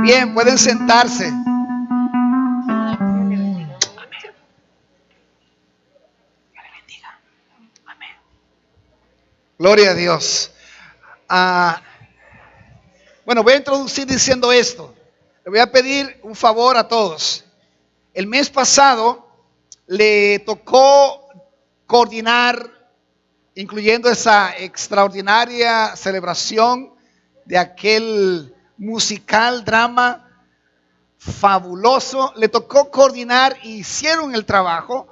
Bien, pueden sentarse. Gloria a Dios. Bueno, voy a introducir diciendo esto. Le voy a pedir un favor a todos. El mes pasado le tocó coordinar, incluyendo esa extraordinaria celebración de aquel musical, drama fabuloso. Le tocó coordinar y hicieron el trabajo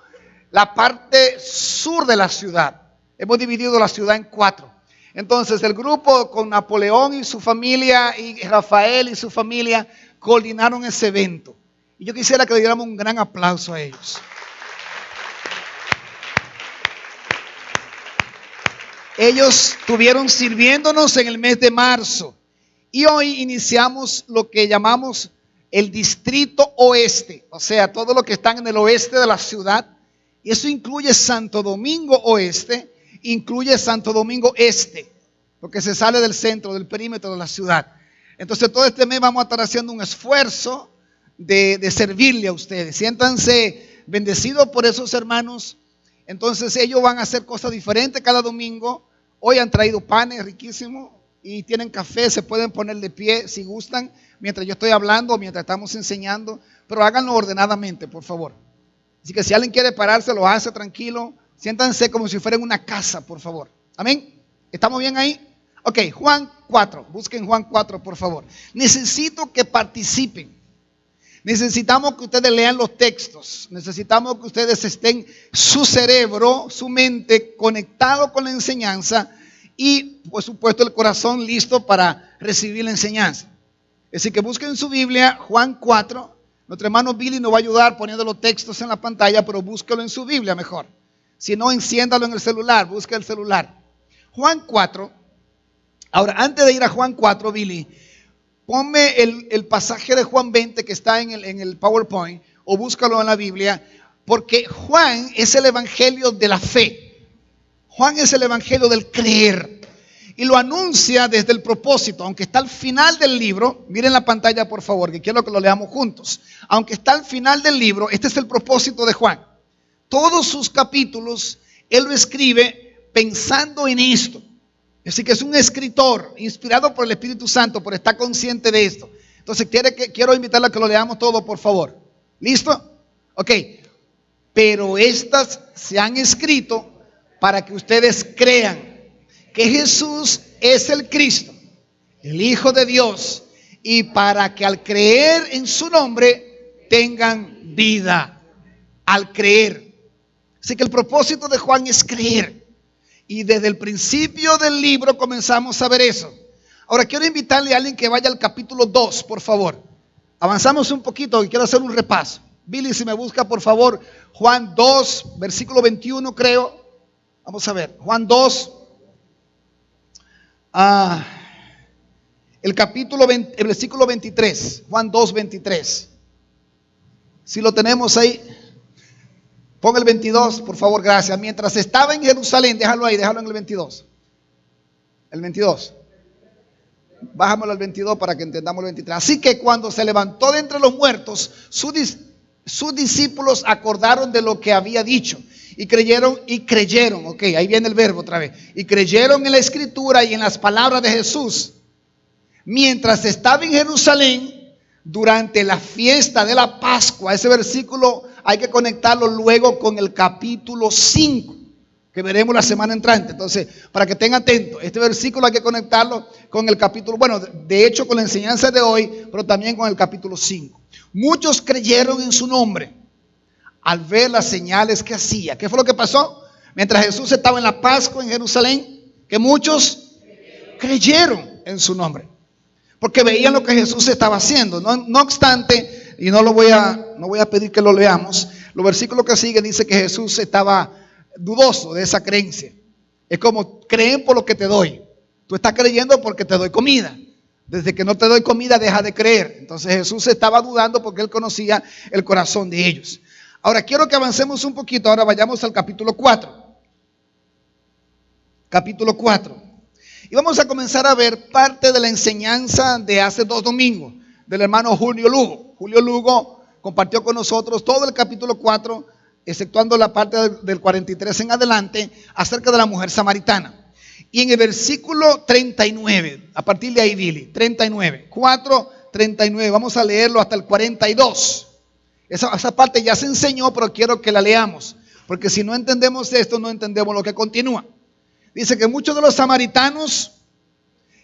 la parte sur de la ciudad. Hemos dividido la ciudad en 4. Entonces el grupo con Napoleón y su familia y Rafael y su familia coordinaron ese evento. Y yo quisiera que le diéramos un gran aplauso a ellos. Ellos estuvieron sirviéndonos en el mes de marzo. Y hoy iniciamos lo que llamamos el distrito oeste. O sea, todo lo que está en el oeste de la ciudad. Y eso incluye Santo Domingo Oeste, incluye Santo Domingo Este, porque se sale del centro, del perímetro de la ciudad. Entonces todo este mes vamos a estar haciendo un esfuerzo de servirle a ustedes. Siéntanse bendecidos por esos hermanos. Entonces ellos van a hacer cosas diferentes cada domingo. Hoy han traído panes riquísimos y tienen café, se pueden poner de pie si gustan, mientras yo estoy hablando, mientras estamos enseñando, pero háganlo ordenadamente, por favor. Así que si alguien quiere pararse, lo hace tranquilo. Siéntanse como si fueran una casa, por favor. Amén. ¿Estamos bien ahí? Ok, Juan 4. Busquen Juan 4, por favor. Necesito que participen. Necesitamos que ustedes lean los textos. Necesitamos que ustedes estén su cerebro, su mente conectado con la enseñanza y, por supuesto, el corazón listo para recibir la enseñanza. Así que busquen su Biblia, Juan 4. Nuestro hermano Billy nos va a ayudar poniendo los textos en la pantalla, pero búsquelo en su Biblia mejor. Si no, enciéndalo en el celular, busca el celular. Juan 4. Ahora, antes de ir a Juan 4, Billy, ponme el pasaje de Juan 20 que está en el PowerPoint, o búscalo en la Biblia, porque Juan es el evangelio de la fe. Juan es el evangelio del creer. Y lo anuncia desde el propósito, aunque está al final del libro. Miren la pantalla, por favor, que quiero que lo leamos juntos. Aunque está al final del libro, este es el propósito de Juan. Todos sus capítulos, él lo escribe pensando en esto. Así que es un escritor inspirado por el Espíritu Santo, por estar consciente de esto. Entonces quiero invitarle a que lo leamos todo, por favor. ¿Listo? Ok. Pero estas se han escrito para que ustedes crean que Jesús es el Cristo, el Hijo de Dios, y para que al creer en su nombre tengan vida. Al creer. Así que el propósito de Juan es creer. Y desde el principio del libro comenzamos a ver eso. Ahora quiero invitarle a alguien que vaya al capítulo 2, por favor. Avanzamos un poquito y quiero hacer un repaso. Billy, si me busca, por favor, Juan 2, versículo 21, creo. Vamos a ver, Juan 2. El versículo 23, Juan 2, 23. Si lo tenemos ahí, pon el 22, por favor, gracias. Mientras estaba en Jerusalén, déjalo ahí, déjalo en el 22. El 22. Bájamelo al 22 para que entendamos el 23. Así que cuando se levantó de entre los muertos, sus discípulos acordaron de lo que había dicho. Y creyeron, ok, ahí viene el verbo otra vez. Y creyeron en la escritura y en las palabras de Jesús. Mientras estaba en Jerusalén, durante la fiesta de la Pascua. Ese versículo hay que conectarlo luego con el capítulo 5, que veremos la semana entrante. Entonces, para que estén atentos, este versículo hay que conectarlo con el capítulo, bueno, de hecho con la enseñanza de hoy, pero también con el capítulo 5. Muchos creyeron en su nombre al ver las señales que hacía. ¿Qué fue lo que pasó? Mientras Jesús estaba en la Pascua en Jerusalén, que muchos creyeron en su nombre, porque veían lo que Jesús estaba haciendo. No obstante, y no voy a pedir que lo leamos, los versículos que siguen dice que Jesús estaba dudoso de esa creencia. Es como, creen por lo que te doy. Tú estás creyendo porque te doy comida. Desde que no te doy comida, deja de creer. Entonces Jesús estaba dudando porque él conocía el corazón de ellos. Ahora quiero que avancemos un poquito. Ahora vayamos al capítulo 4. Capítulo 4. Y vamos a comenzar a ver parte de la enseñanza de hace 2 domingos. del hermano Julio Lugo. Julio Lugo compartió con nosotros todo el capítulo 4, exceptuando la parte del 43 en adelante, acerca de la mujer samaritana. Y en el versículo 39, a partir de ahí, Billy, 39, 4, 39, vamos a leerlo hasta el 42. Esa parte ya se enseñó, pero quiero que la leamos, porque si no entendemos esto, no entendemos lo que continúa. Dice que muchos de los samaritanos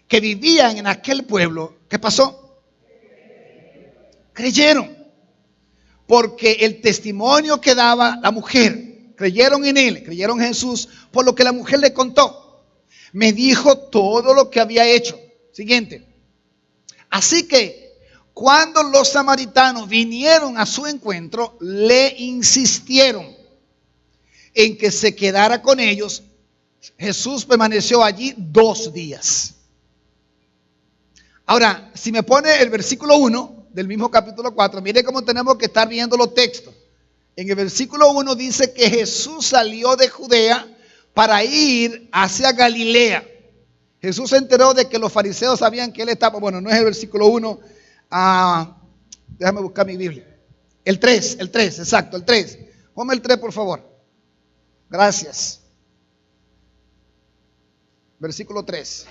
que vivían en aquel pueblo, ¿qué pasó? Creyeron, porque el testimonio que daba la mujer, creyeron en él, creyeron en Jesús, por lo que la mujer le contó. Me dijo todo lo que había hecho. Siguiente. Así que cuando los samaritanos vinieron a su encuentro, le insistieron en que se quedara con ellos. Jesús permaneció allí 2 días. Ahora, si me pone el versículo 1 del mismo capítulo 4, mire cómo tenemos que estar viendo los textos. En el versículo 1 dice que Jesús salió de Judea para ir hacia Galilea. Jesús se enteró de que los fariseos sabían que él estaba, bueno, no es el versículo 1, déjame buscar mi Biblia. El 3, exacto, el 3. Ponme el 3, por favor. Gracias. Versículo 3.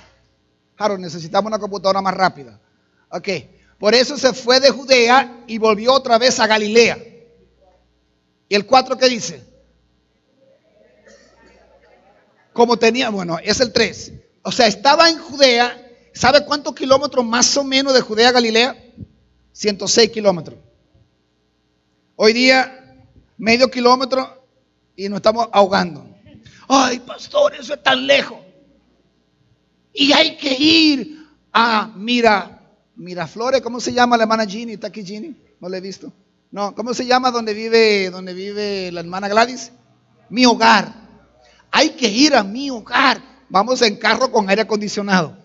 Harold, necesitamos una computadora más rápida. Ok, por eso se fue de Judea y volvió otra vez a Galilea. ¿Y el 4 qué dice? Como tenía, bueno, es el 3. O sea, estaba en Judea. ¿Sabe cuántos kilómetros más o menos de Judea a Galilea? 106 kilómetros. Hoy día, medio kilómetro y nos estamos ahogando. Ay, pastor, eso es tan lejos. Y hay que ir a Miraflores. ¿Cómo se llama la hermana Ginny? ¿Está aquí Ginny? No la he visto. No, ¿cómo se llama donde vive la hermana Gladys? Mi Hogar. Hay que ir a Mi Hogar. Vamos en carro con aire acondicionado.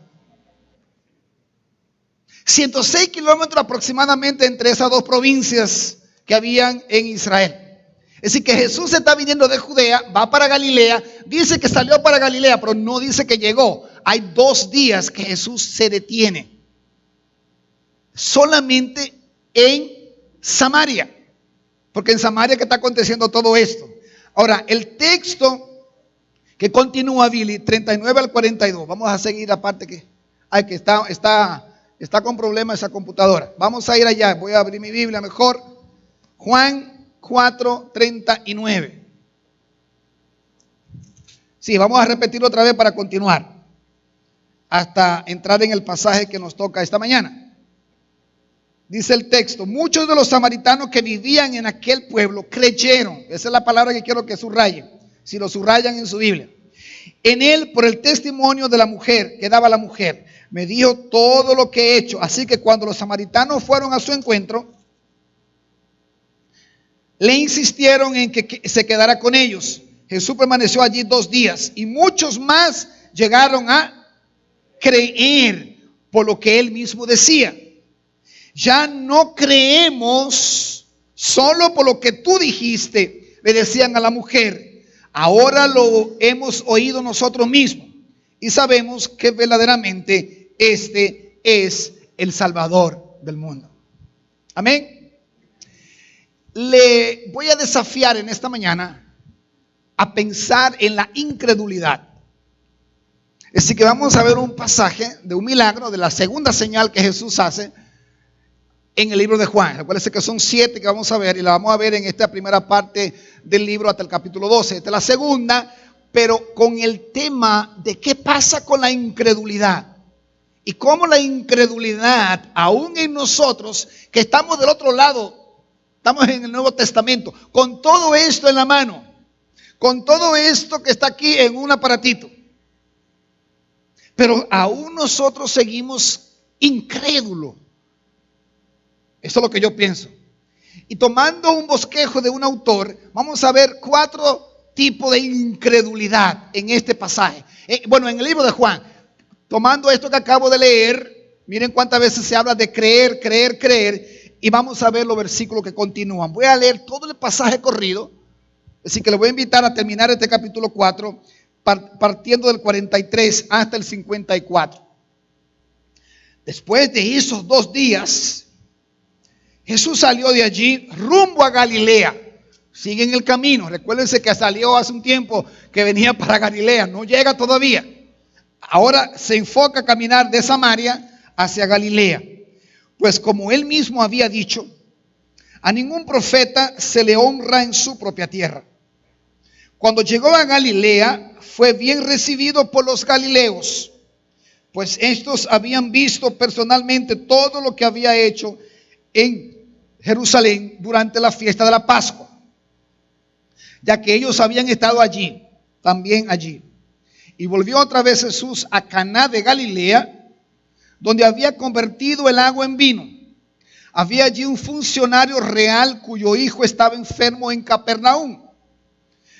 106 kilómetros aproximadamente entre esas dos provincias que habían en Israel. Es decir, que Jesús está viniendo de Judea, va para Galilea. Dice que salió para Galilea, pero no dice que llegó. Hay 2 días que Jesús se detiene solamente en Samaria, porque en Samaria que está aconteciendo todo esto. Ahora, el texto que continúa, Billy, 39 al 42. Vamos a seguir la parte que está con problemas esa computadora. Vamos a ir allá. Voy a abrir mi Biblia mejor. Juan 4:39. Sí, vamos a repetirlo otra vez para continuar hasta entrar en el pasaje que nos toca esta mañana. Dice el texto: muchos de los samaritanos que vivían en aquel pueblo creyeron. Esa es la palabra que quiero que subrayen. Si lo subrayan en su Biblia. En él, por el testimonio de la mujer, que daba la mujer, me dijo todo lo que he hecho. Así que cuando los samaritanos fueron a su encuentro, le insistieron en que se quedara con ellos. Jesús permaneció allí 2 días y muchos más llegaron a creer por lo que él mismo decía. Ya no creemos solo por lo que tú dijiste, le decían a la mujer. Ahora lo hemos oído nosotros mismos y sabemos que verdaderamente este es el Salvador del mundo. Amén. Le voy a desafiar en esta mañana a pensar en la incredulidad. Así que vamos a ver un pasaje de un milagro, de la segunda señal que Jesús hace en el libro de Juan. Recuérdense que son 7 que vamos a ver y la vamos a ver en esta primera parte del libro hasta el capítulo 12. Esta es la segunda, pero con el tema de qué pasa con la incredulidad y cómo la incredulidad, aún en nosotros que estamos del otro lado, estamos en el Nuevo Testamento, con todo esto en la mano, con todo esto que está aquí en un aparatito, pero aún nosotros seguimos incrédulos. Eso es lo que yo pienso. Y tomando un bosquejo de un autor, vamos a ver 4 tipos de incredulidad en este pasaje. Bueno, en el libro de Juan, tomando esto que acabo de leer, miren cuántas veces se habla de creer, creer, creer. Y vamos a ver los versículos que continúan. Voy a leer todo el pasaje corrido. Así que le voy a invitar a terminar este capítulo 4, partiendo del 43 hasta el 54. Después de esos 2 días, Jesús salió de allí rumbo a Galilea. Sigue en el camino. Recuérdense que salió hace un tiempo que venía para Galilea. No llega todavía. Ahora se enfoca a caminar de Samaria hacia Galilea. Pues como él mismo había dicho, a ningún profeta se le honra en su propia tierra. Cuando llegó a Galilea, fue bien recibido por los galileos, pues estos habían visto personalmente todo lo que había hecho en Jerusalén durante la fiesta de la Pascua, ya que ellos habían estado allí, también allí. Y volvió otra vez Jesús a Caná de Galilea, donde había convertido el agua en vino. Había allí un funcionario real cuyo hijo estaba enfermo en Capernaum.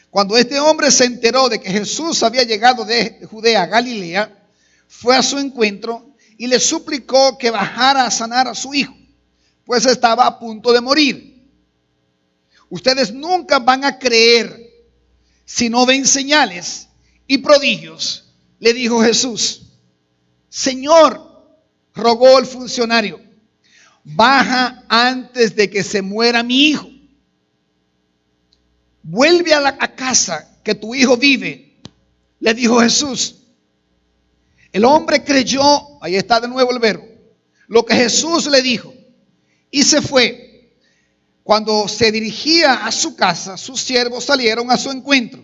Cuando este hombre se enteró de que Jesús había llegado de Judea a Galilea, fue a su encuentro y le suplicó que bajara a sanar a su hijo, pues estaba a punto de morir. Ustedes nunca van a creer si no ven señales y prodigios, le dijo Jesús. Señor, rogó el funcionario, baja antes de que se muera mi hijo. Vuelve a casa que tu hijo vive, le dijo Jesús. El hombre creyó, ahí está de nuevo el verbo, lo que Jesús le dijo, y se fue. Cuando se dirigía a su casa, sus siervos salieron a su encuentro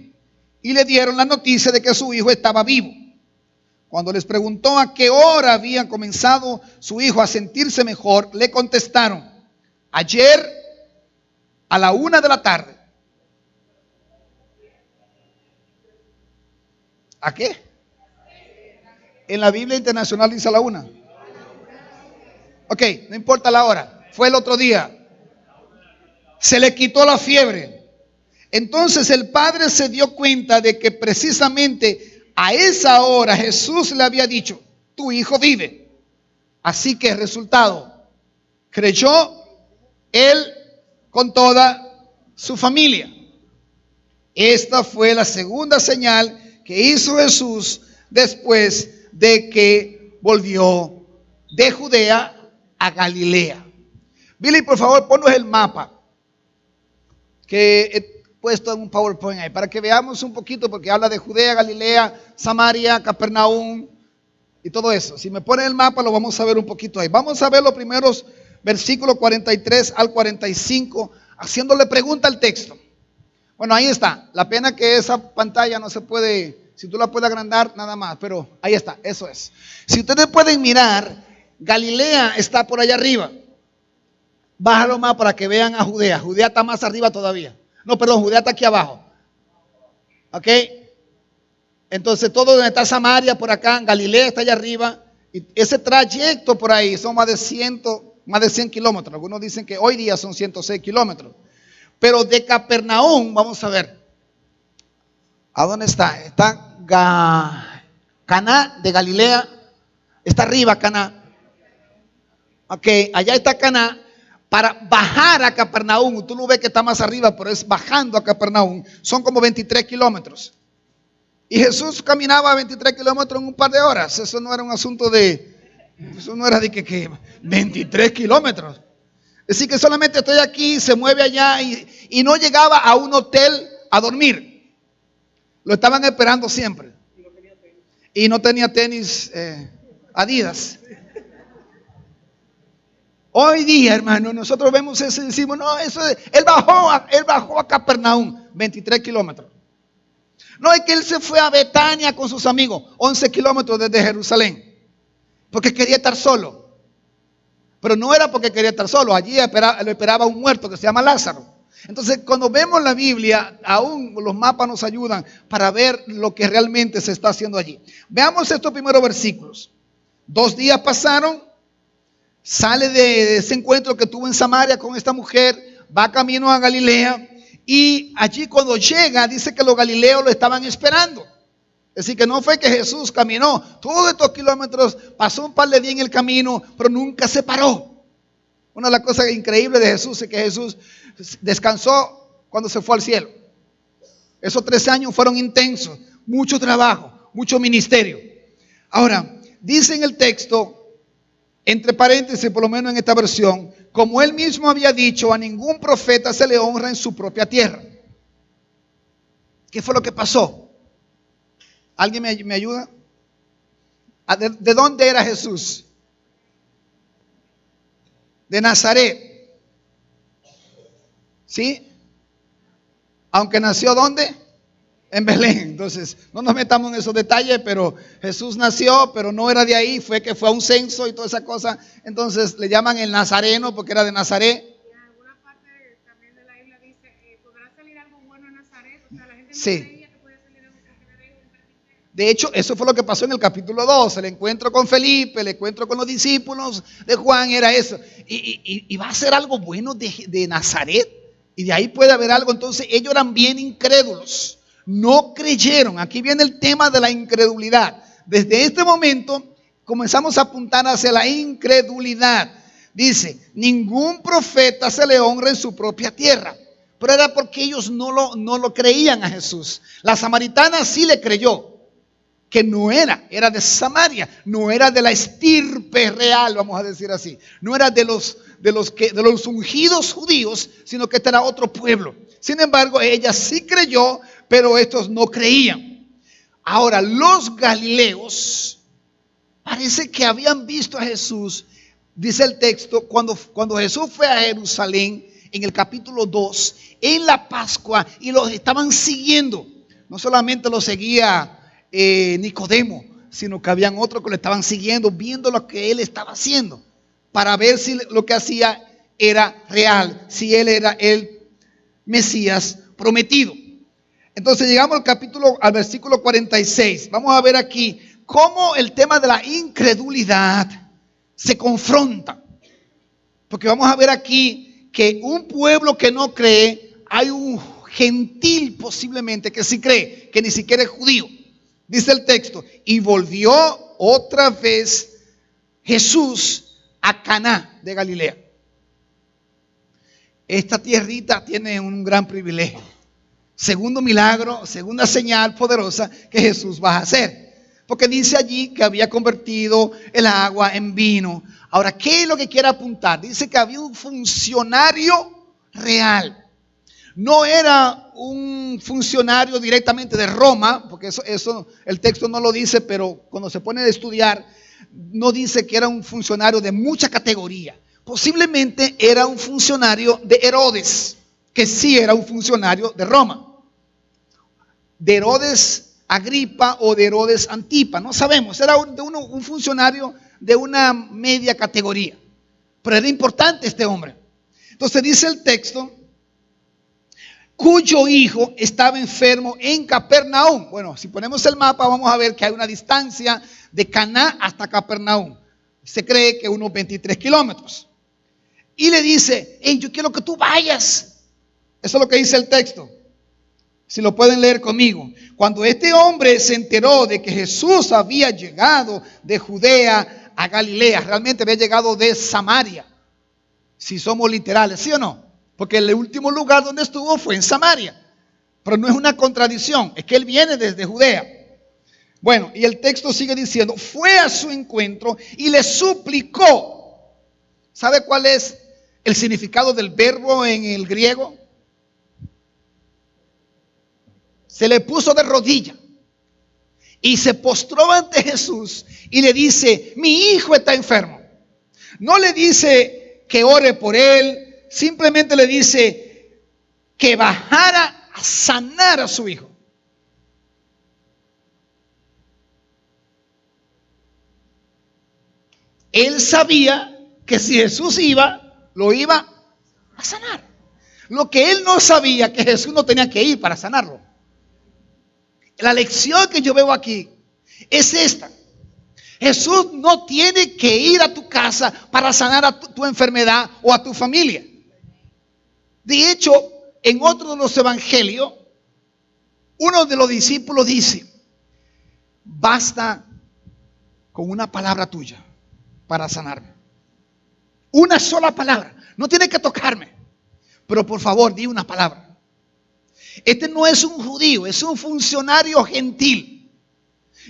y le dieron la noticia de que su hijo estaba vivo. Cuando les preguntó a qué hora había comenzado su hijo a sentirse mejor, le contestaron, ayer a la 1 de la tarde. ¿A qué? En la Biblia Internacional dice a la 1. Ok, no importa la hora. Fue el otro día. Se le quitó la fiebre. Entonces el padre se dio cuenta de que precisamente a esa hora Jesús le había dicho, tu hijo vive. Así que resultado, creyó él con toda su familia. Esta fue la segunda señal que hizo Jesús después de que volvió de Judea a Galilea. Billy, por favor, ponnos el mapa que he puesto en un PowerPoint ahí para que veamos un poquito, porque habla de Judea, Galilea, Samaria, Capernaum y todo eso. Si me ponen el mapa lo vamos a ver un poquito ahí. Vamos a ver los primeros versículos 43 al 45, haciéndole pregunta al texto. Bueno, ahí está. La pena que esa pantalla no se puede, si tú la puedes agrandar, nada más. Pero ahí está, eso es. Si ustedes pueden mirar, Galilea está por allá arriba. Bájalo más para que vean a Judea. Judea está más arriba todavía. No, perdón, Judea está aquí abajo. ¿Ok? Entonces todo donde está Samaria por acá, Galilea está allá arriba. Y ese trayecto por ahí son más de 100 kilómetros. Algunos dicen que hoy día son 106 kilómetros. Pero de Capernaum, vamos a ver. ¿A dónde está? Está Caná de Galilea. Está arriba Caná. Ok, allá está Caná. Para bajar a Capernaum, tú lo ves que está más arriba, pero es bajando a Capernaum. Son como 23 kilómetros. Y Jesús caminaba 23 kilómetros en un par de horas. Eso no era un asunto eso no era de que 23 kilómetros. Es decir, que solamente estoy aquí, se mueve allá y no llegaba a un hotel a dormir. Lo estaban esperando siempre. Y no tenía tenis Adidas. Hoy día, hermano, nosotros vemos eso y decimos, no, él bajó a Capernaum, 23 kilómetros. No, es que él se fue a Betania con sus amigos, 11 kilómetros desde Jerusalén, porque quería estar solo. Pero no era porque quería estar solo, allí lo esperaba un muerto que se llama Lázaro. Entonces, cuando vemos la Biblia, aún los mapas nos ayudan para ver lo que realmente se está haciendo allí. Veamos estos primeros versículos. 2 días pasaron, sale de ese encuentro que tuvo en Samaria con esta mujer, va camino a Galilea y allí cuando llega dice que los galileos lo estaban esperando. Es decir, que no fue que Jesús caminó todos estos kilómetros, pasó un par de días en el camino, pero nunca se paró. Una de las cosas increíbles de Jesús es que Jesús descansó cuando se fue al cielo. Esos 3 años fueron intensos, mucho trabajo, mucho ministerio. Ahora, dice en el texto, entre paréntesis, por lo menos en esta versión, como él mismo había dicho, a ningún profeta se le honra en su propia tierra. ¿Qué fue lo que pasó? ¿Alguien me ayuda? ¿De dónde era Jesús? De Nazaret. ¿Sí? Aunque nació ¿dónde? En Belén. Entonces, no nos metamos en esos detalles, pero Jesús nació, pero no era de ahí, fue a un censo y toda esa cosa. Entonces le llaman el Nazareno porque era de Nazaret. Y en alguna parte también de la isla dice, ¿podrá salir algo bueno en Nazaret? O sea, la gente no Sí. creía que podía salir algo porque era un carpintero. De hecho, eso fue lo que pasó en el capítulo 2. El encuentro con Felipe, el encuentro con los discípulos de Juan era eso. Y va a ser algo bueno de Nazaret. Y de ahí puede haber algo. Entonces ellos eran bien incrédulos. No creyeron. Aquí viene el tema de la incredulidad. Desde este momento comenzamos a apuntar hacia la incredulidad. Dice, ningún profeta se le honra en su propia tierra. Pero era porque ellos no lo creían a Jesús. La samaritana sí le creyó. Que no era de Samaria, no era de la estirpe real, vamos a decir así. No era de los ungidos judíos, sino que este era otro pueblo. Sin embargo, ella sí creyó, pero estos no creían. Ahora, los galileos parece que habían visto a Jesús, dice el texto, cuando Jesús fue a Jerusalén en el capítulo 2, en la Pascua, y los estaban siguiendo. No solamente lo seguía Nicodemo, sino que habían otros que lo estaban siguiendo, viendo lo que él estaba haciendo, para ver si lo que hacía era real, si él era el Mesías prometido. Entonces llegamos al versículo 46. Vamos a ver aquí cómo el tema de la incredulidad se confronta. Porque vamos a ver aquí que un pueblo que no cree, hay un gentil posiblemente que sí cree, que ni siquiera es judío. Dice el texto, y volvió otra vez Jesús a Caná de Galilea. Esta tierrita tiene un gran privilegio. Segundo milagro, segunda señal poderosa que Jesús va a hacer. Porque dice allí que había convertido el agua en vino. Ahora, ¿qué es lo que quiere apuntar? Dice que había un funcionario real. No era un funcionario directamente de Roma, porque eso el texto no lo dice, pero cuando se pone a estudiar, no dice que era un funcionario de mucha categoría. Posiblemente era un funcionario de Herodes, que sí era un funcionario de Roma. De Herodes Agripa o de Herodes Antipa, no sabemos. Era un funcionario de una media categoría. Pero era importante este hombre. Entonces dice el texto, cuyo hijo estaba enfermo en Capernaum. Bueno, si ponemos el mapa vamos a ver que hay una distancia de Caná hasta Capernaum. Se cree que unos 23 kilómetros. Y le dice, hey, yo quiero que tú vayas. Eso es lo que dice el texto. Si lo pueden leer conmigo. Cuando este hombre se enteró de que Jesús había llegado de Judea a Galilea, realmente había llegado de Samaria. Si somos literales, ¿sí o no? Porque el último lugar donde estuvo fue en Samaria. Pero no es una contradicción, es que él viene desde Judea. Bueno, y el texto sigue diciendo, fue a su encuentro y le suplicó. ¿Sabe cuál es el significado del verbo en el griego? Se le puso de rodilla y se postró ante Jesús y le dice, mi hijo está enfermo. No le dice que ore por él. Simplemente le dice que bajara a sanar a su hijo. Él sabía que si Jesús iba, lo iba a sanar. Lo que él no sabía, que Jesús no tenía que ir para sanarlo. La lección que yo veo aquí es esta. Jesús no tiene que ir a tu casa para sanar a tu enfermedad o a tu familia. De hecho, en otro de los evangelios, uno de los discípulos dice, basta con una palabra tuya para sanarme. Una sola palabra. No tiene que tocarme, pero por favor, di una palabra. Este no es un judío, es un funcionario gentil.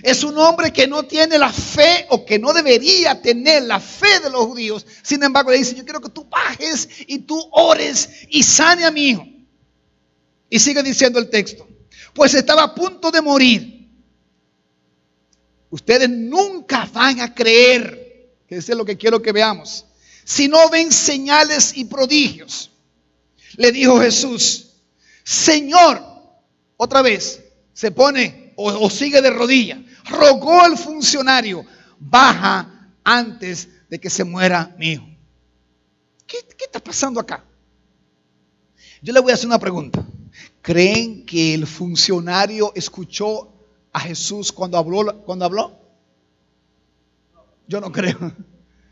Es un hombre que no tiene la fe o que no debería tener la fe de los judíos. Sin embargo, le dice, yo quiero que tú bajes y tú ores y sane a mi hijo. Y sigue diciendo el texto, pues estaba a punto de morir. Ustedes nunca van a creer, que eso es lo que quiero que veamos, si no ven señales y prodigios. Le dijo Jesús, Señor, otra vez, se pone o sigue de rodillas. Rogó al funcionario, baja antes de que se muera mi hijo. ¿Qué está pasando acá? Yo le voy a hacer una pregunta. ¿Creen que el funcionario escuchó a Jesús cuando habló? Yo no creo.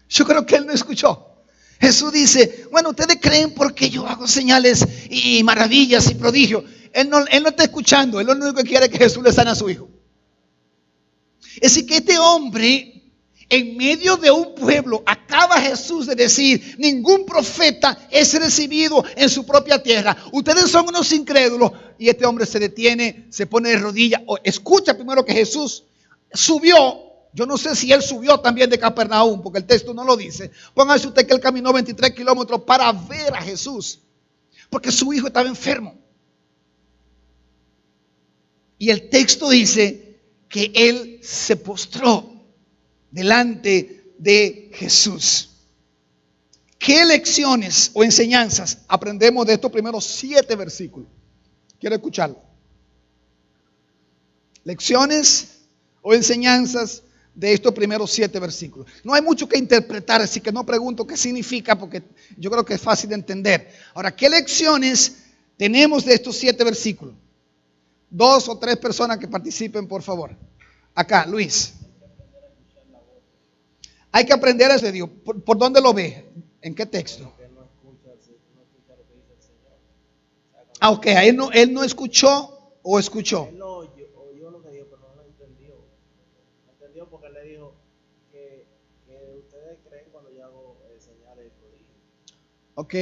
Yo creo que él no escuchó. Jesús dice, bueno, ustedes creen porque yo hago señales y maravillas y prodigios. Él no está escuchando. Él lo único que quiere es que Jesús le sane a su hijo. Es decir, que este hombre, en medio de un pueblo, acaba Jesús de decir, ningún profeta es recibido en su propia tierra. Ustedes son unos incrédulos. Y este hombre se detiene, se pone de rodillas. Escucha primero que Jesús subió. Yo no sé si él subió también de Capernaum, porque el texto no lo dice. Póngase usted que él caminó 23 kilómetros para ver a Jesús, porque su hijo estaba enfermo. Y el texto dice que él se postró delante de Jesús. ¿Qué lecciones o enseñanzas aprendemos de estos primeros 7 versículos? Quiero escucharlo. Lecciones o enseñanzas de estos primeros 7 versículos. No hay mucho que interpretar, así que no pregunto qué significa, porque yo creo que es fácil de entender. Ahora, ¿qué lecciones tenemos de estos 7 versículos? 2 o 3 personas que participen, por favor. Acá, Luis. Hay que aprender eso de Dios. ¿Por dónde lo ve? ¿En qué texto? Ah, ok. Él no escuchó o escuchó. Él oyó lo que dijo, pero no lo entendió. No entendió porque él le dijo que ustedes creen cuando yo hago señales y prodigios. Ok.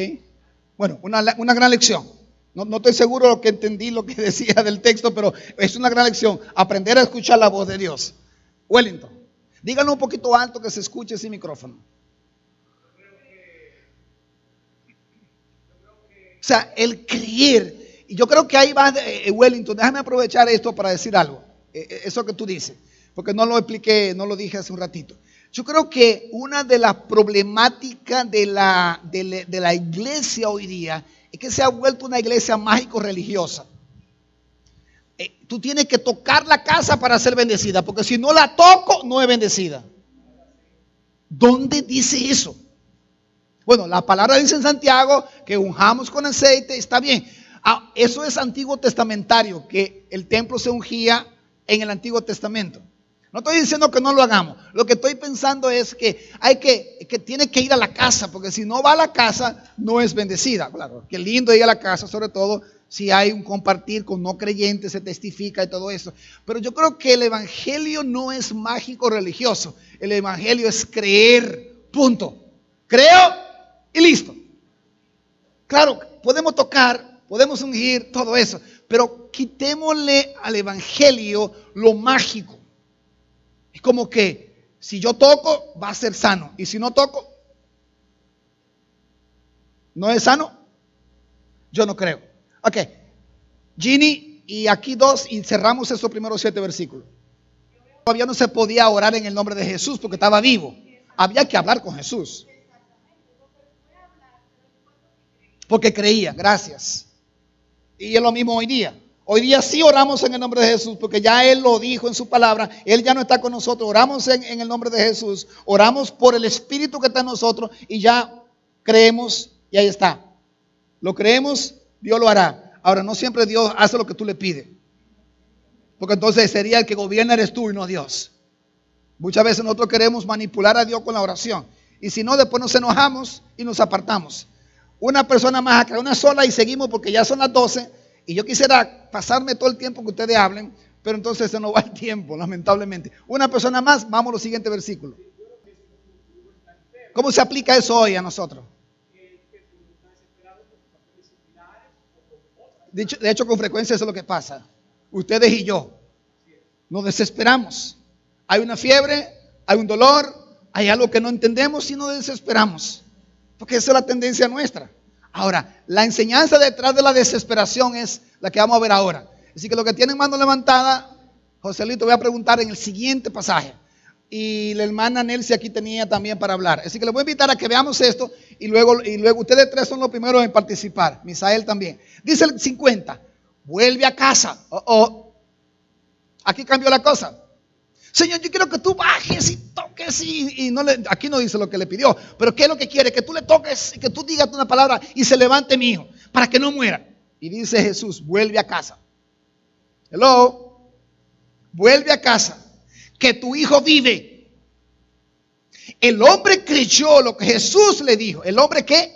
Bueno, una gran lección. No estoy seguro de lo que entendí, lo que decía del texto, pero es una gran lección. Aprender a escuchar la voz de Dios. Wellington, díganlo un poquito alto que se escuche sin micrófono. O sea, el creer. Y yo creo que ahí va, Wellington, déjame aprovechar esto para decir algo. Eso que tú dices, porque no lo expliqué, no lo dije hace un ratito. Yo creo que una de las problemáticas de la iglesia hoy día es que se ha vuelto una iglesia mágico-religiosa. Tú tienes que tocar la casa para ser bendecida, porque si no la toco, no es bendecida. ¿Dónde dice eso? Bueno, la palabra dice en Santiago que unjamos con aceite, está bien. Eso es antiguo testamentario, que el templo se ungía en el Antiguo Testamento. No estoy diciendo que no lo hagamos. Lo que estoy pensando es que tiene que ir a la casa, porque si no va a la casa, no es bendecida. Claro, qué lindo ir a la casa, sobre todo si hay un compartir con no creyentes, se testifica y todo eso. Pero yo creo que el evangelio no es mágico religioso. El evangelio es creer, punto. Creo y listo. Claro, podemos tocar, podemos ungir, todo eso, pero quitémosle al evangelio lo mágico. Es como que si yo toco, va a ser sano. Y si no toco, ¿no es sano? Yo no creo. Ok, Ginny, y aquí 2, y cerramos esos primeros 7 versículos. Todavía no se podía orar en el nombre de Jesús porque estaba vivo. Había que hablar con Jesús. Porque creía, gracias. Y es lo mismo hoy día. Hoy día sí oramos en el nombre de Jesús, porque ya Él lo dijo en su palabra. Él ya no está con nosotros. Oramos en el nombre de Jesús. Oramos por el Espíritu que está en nosotros y ya creemos y ahí está. Lo creemos, Dios lo hará. Ahora, no siempre Dios hace lo que tú le pides, porque entonces sería el que gobierna eres tú y no Dios. Muchas veces nosotros queremos manipular a Dios con la oración. Y si no, después nos enojamos y nos apartamos. Una persona más acá, una sola, y seguimos porque ya son las 12. Y yo quisiera pasarme todo el tiempo que ustedes hablen, pero entonces se nos va el tiempo, lamentablemente. Una persona más, vamos a los siguientes versículos. ¿Cómo se aplica eso hoy a nosotros? De hecho, con frecuencia eso es lo que pasa. Ustedes y yo. Nos desesperamos. Hay una fiebre, hay un dolor, hay algo que no entendemos y nos desesperamos. Porque esa es la tendencia nuestra. Ahora, la enseñanza detrás de la desesperación es la que vamos a ver ahora. Así que los que tienen mano levantada, Joselito, voy a preguntar en el siguiente pasaje. Y la hermana Nelcy aquí tenía también para hablar. Así que les voy a invitar a que veamos esto y luego ustedes tres son los primeros en participar. Misael también. Dice el 50, vuelve a casa. Aquí cambió la cosa. Señor, yo quiero que tú bajes y toques y no le, aquí no dice lo que le pidió, pero ¿qué es lo que quiere? Que tú le toques y que tú digas una palabra y se levante mi hijo para que no muera. Y dice Jesús, vuelve a casa. Hello, vuelve a casa, que tu hijo vive. El hombre creyó lo que Jesús le dijo. ¿El hombre qué?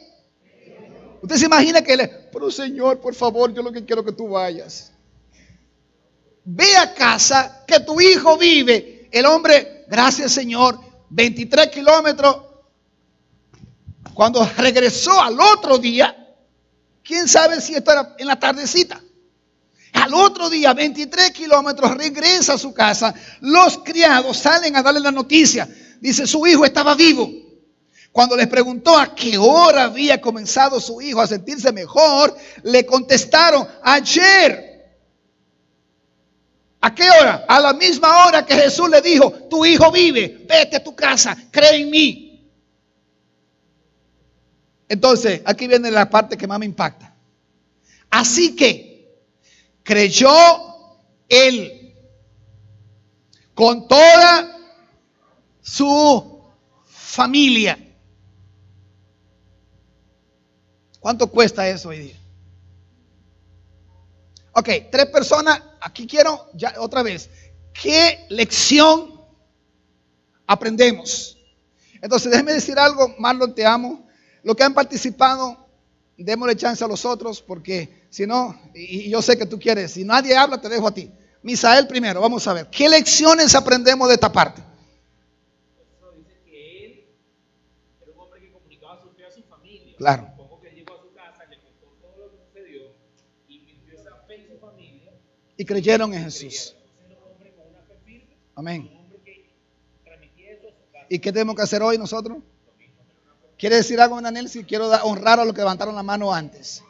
Usted se imagina que pero Señor, por favor, yo lo que quiero es que tú vayas. Ve a casa, que tu hijo vive. El hombre, gracias Señor, 23 kilómetros. Cuando regresó al otro día, quién sabe si esto era en la tardecita. Al otro día, 23 kilómetros, regresa a su casa. Los criados salen a darle la noticia. Dice, su hijo estaba vivo. Cuando les preguntó a qué hora había comenzado su hijo a sentirse mejor, le contestaron, ayer. ¿A qué hora? A la misma hora que Jesús le dijo, tu hijo vive, vete a tu casa, cree en mí. Entonces, aquí viene la parte que más me impacta. Así que creyó él con toda su familia. ¿Cuánto cuesta eso hoy día? Ok, 3 personas. Aquí quiero ya otra vez. ¿Qué lección aprendemos? Entonces, déjeme decir algo, Marlon, te amo. Los que han participado, démosle chance a los otros, porque si no, y yo sé que tú quieres, si nadie habla, te dejo a ti. Misael primero, vamos a ver. ¿Qué lecciones aprendemos de esta parte? Eso dice que él era un hombre que comunicaba su fe a su familia. Claro. Supongo que él llegó a su casa, le contó todo lo que sucedió y mintió esa fe en su familia. Y creyeron en Jesús. Era un hombre con una fe firme. Amén. Un hombre que transmitía eso a su casa. ¿Y qué tenemos que hacer hoy nosotros? ¿Quiere decir algo, Nanelsi? Quiero honrar a los que levantaron la mano antes.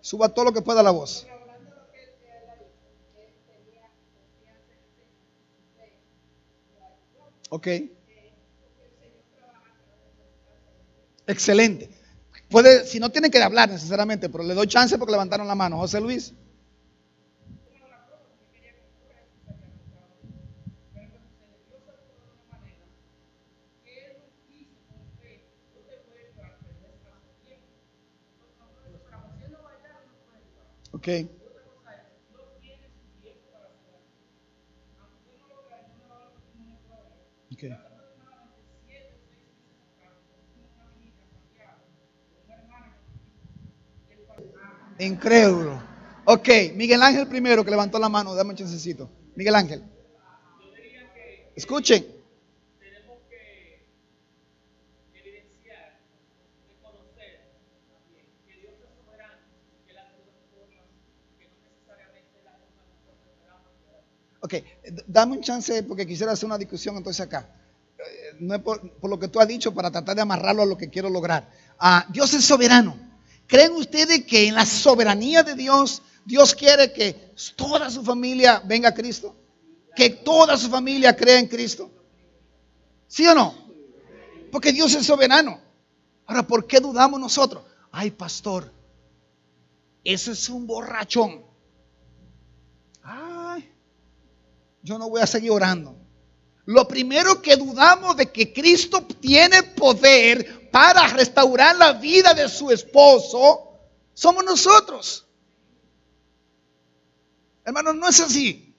Suba todo lo que pueda la voz. Ok. Excelente. Puede, si no tienen que hablar necesariamente, pero le doy chance porque levantaron la mano. José Luis. Ok. Okay. Incrédulo. Ok, Miguel Ángel primero que levantó la mano, dame un chancecito. Miguel Ángel. Escuchen. Tenemos que evidenciar, reconocer también que Dios es soberano, que Él hace las cosas que no necesariamente las cosas nosotros esperamos. Ok, dame un chance porque quisiera hacer una discusión entonces acá. No es por lo que tú has dicho para tratar de amarrarlo a lo que quiero lograr. Dios es soberano. ¿Creen ustedes que en la soberanía de Dios, Dios quiere que toda su familia venga a Cristo? Que toda su familia crea en Cristo. ¿Sí o no? Porque Dios es soberano. Ahora, ¿por qué dudamos nosotros? Ay, pastor, ese es un borrachón. Ay, yo no voy a seguir orando. Lo primero que dudamos de que Cristo tiene poder para restaurar la vida de su esposo somos nosotros. Hermanos, no es así.